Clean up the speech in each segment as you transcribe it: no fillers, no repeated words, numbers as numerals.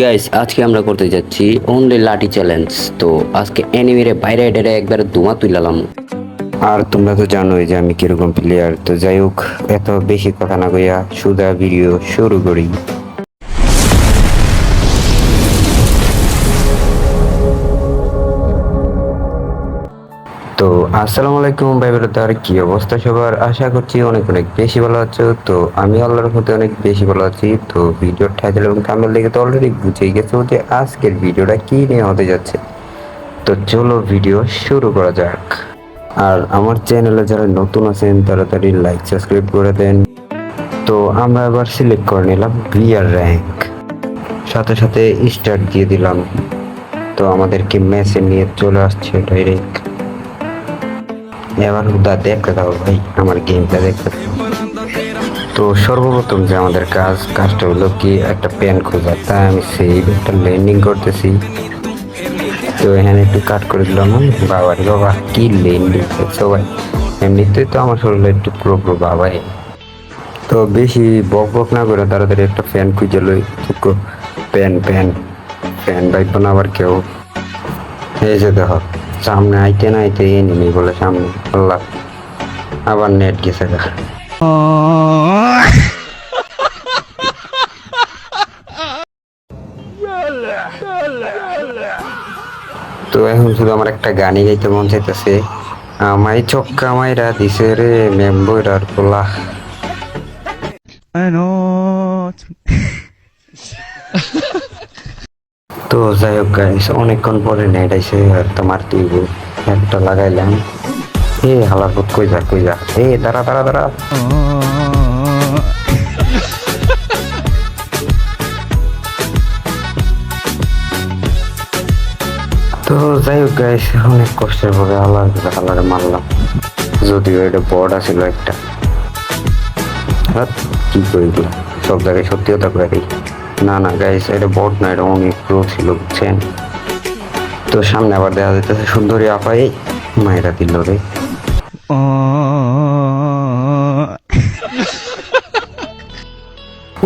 Guys আজকে আমরা করতে যাচ্ছি অনলি লাঠি চ্যালেঞ্জ। তো আজকে এনিমিরে বাইরে এডে একবার ধোঁয়া তুইলাম। আর তোমরা তো জানোই যে আমি কিরকম প্লেয়ার। তো যাই হোক, এত বেশি কথা না কইয়া সুদা ভিডিও শুরু করি। তো আসসালামু আলাইকুম ভাই ব্রাদার, কি অবস্থা সবার? আশা করছি অনেক অনেক বেশি ভালো আছো। তো আমি আল্লাহর মধ্যে অনেক বেশি ভালো আছি। তো ভিডিওর টাইটেল এবং থাম্বনেল দেখে তো অলরেডি বুঝেই গেছো যে আজকের ভিডিওটা কি নিয়ে হতে যাচ্ছে। তো চলো ভিডিও শুরু করা যাক। আর আমার চ্যানেলে যারা নতুন আছেন তাড়াতাড়ি লাইক সাবস্ক্রাইব করে দেন। তো আমরা এবার সিলেক্ট করে নিলাম বিআর র্যাঙ্ক, সাথে সাথে স্টার্ট দিয়ে দিলাম। তো আমাদেরকে ম্যাচে নিয়ে চলে আসছে ডাইরেক্ট। এবার হুদা দেখতে দাও ভাই, আমার গেমটা দেখতে দাও। তো সর্বপ্রথম যে আমাদের কাজটা হলো কি একটা প্যান খোঁজা। তাই আমি সেই একটা ল্যান্ডিং করতেছি। তো এখানে একটু কাট করে দিলাম। বাবা রে বাবা, কি ল্যান্ডিং সবাই! এমনিতেই তো আমার শরীরে একটু প্রো প্রো বাবাই। তো বেশি বক বক না করে তাড়াতাড়ি একটা ফ্যান খুঁজে লই। প্যান প্যান ফ্যান বাইব না আবার কেউ। এই যে দেখো, সামনে আইতে না আইতে এনিমি বলে সামনে। আল্লাহ, আবার নেট গেছে গা। তো এখন শুধু আমার একটা গানই গাইতে মন চাইতেছে। আমায় চক্কা মাইরা দিছে রে মেম্বরার পোলা। I know. তো যাই হোক গাইস, অনেকক্ষণ পরে নেট আইছে আর তোমার টিভি একটা লাগাইলাম। এ হালার পুত, কই যা কই যা, এ দাঁড়া দাঁড়া দাঁড়া। তো যাই হোক গাইস, অনেক কষ্টের পরে হালারে মারলাম। যদিও এটা বড় ছিল একটা। কি করে দিলাম, সব জায়গায় সত্যি কথা করে দিই। না না গাইস, এটা বট না, এটা অনেক প্রো ছিল, বুঝছেন? তো সামনে আবার দেখা যাইতেছে সুন্দরী আপাই মায়েরা দিল রে।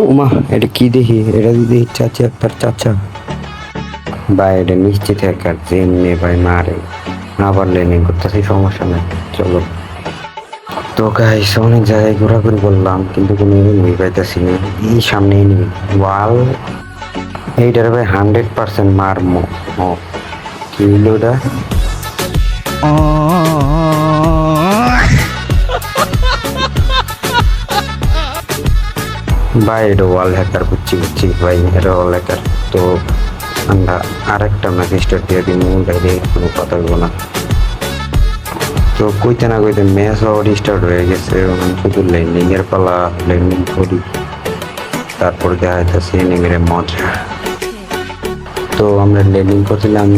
ও মা, এটা কি দেখি? এটা যদি চাচা, তার চাচা ভাই, এটা নিশ্চিত হ্যাকার। যেমনি ভাই মারে, আবার লেনিং করতেছি, সমস্যা নাই, চলো। তো গাইস, অনেক জায়গায় ঘোরাঘুরি করলাম কিন্তু কোনো এনিমি পাইতেছি না। এই সামনে এনিমি ওয়াল, এইটার ভাই 100% মারমো। ও কি হইলো ওটা? ভাই এটা ওয়াল হ্যাকার, বুঝছি বুঝছি ভাই, এটা ওয়াল হ্যাকার। তো আমরা আরেকটা ম্যাচ স্টার্ট দিয়ে দিই, ডাইরেক্ট কোনো কথা বলবো না। তো কইতে না কইতে ম্যাচ আবার স্টার্ট হয়ে গেছে। শুধু ল্যান্ডিং এর পালা, ল্যান্ডিং করি, তারপর দেখা যাচ্ছে এনিমির মজা। তো আমরা ল্যান্ডিং করছিলাম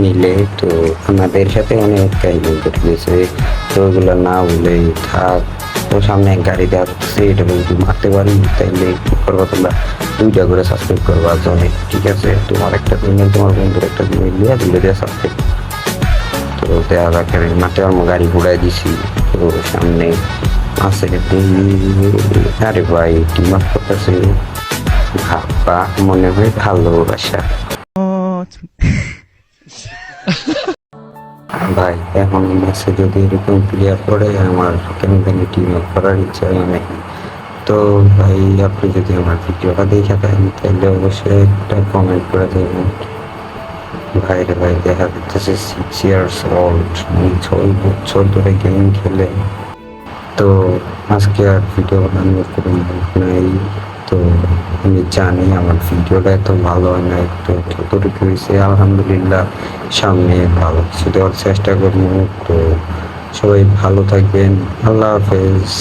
মিলে, তো আমাদের সাথে অনেক কাহিনী ঘটে গেছে। তো ওগুলো না বলেই থাক। তো সামনে এক গাড়ি দেওয়া হচ্ছে, এটা যদি মারতে পারি তাইলে কি করবো তোমরা? 2টা করে সাবস্ক্রাইব করবা জনে, ঠিক আছে? তোমার একটা জিমেল, তোমার বন্ধুর একটা জিমেল দিয়ে 2টা দিয়ে সাবস্ক্রাইব। তো দেওয়া রাখে মাঠে আমার গাড়ি ঘুরাই দিছি। তো সামনে আছে, আরে ভাই টিম আপ করতেছে। ভাবা মনে হয় ভালোবাসা। ভাই এখন ম্যাচে যদি এরকম প্লেয়ার পড়ে, আমার কেন জানি টিম আপ করার ইচ্ছা হয় না। তো ভাই, আপনি যদি আমার ভিডিওটা দেখে থাকেন তাহলে অবশ্যই একটা কমেন্ট করে দেবেন। ভাই রে ভাই, দেখা যাচ্ছে 6 ইয়ার্স ওল্ড, 6 বছর ধরে গেম খেলে। তো আজকে আর ভিডিও বানানোর কোনো মুড নাই। তো আমি জানি আমার ভিডিওটা এত ভালো হয় না, একটু যতটুকু হয়েছে আলহামদুলিল্লাহ। সামনে ভালো কিছু দেওয়ার চেষ্টা করবো। তো সবাই ভালো থাকবেন, আল্লাহ হাফেজ।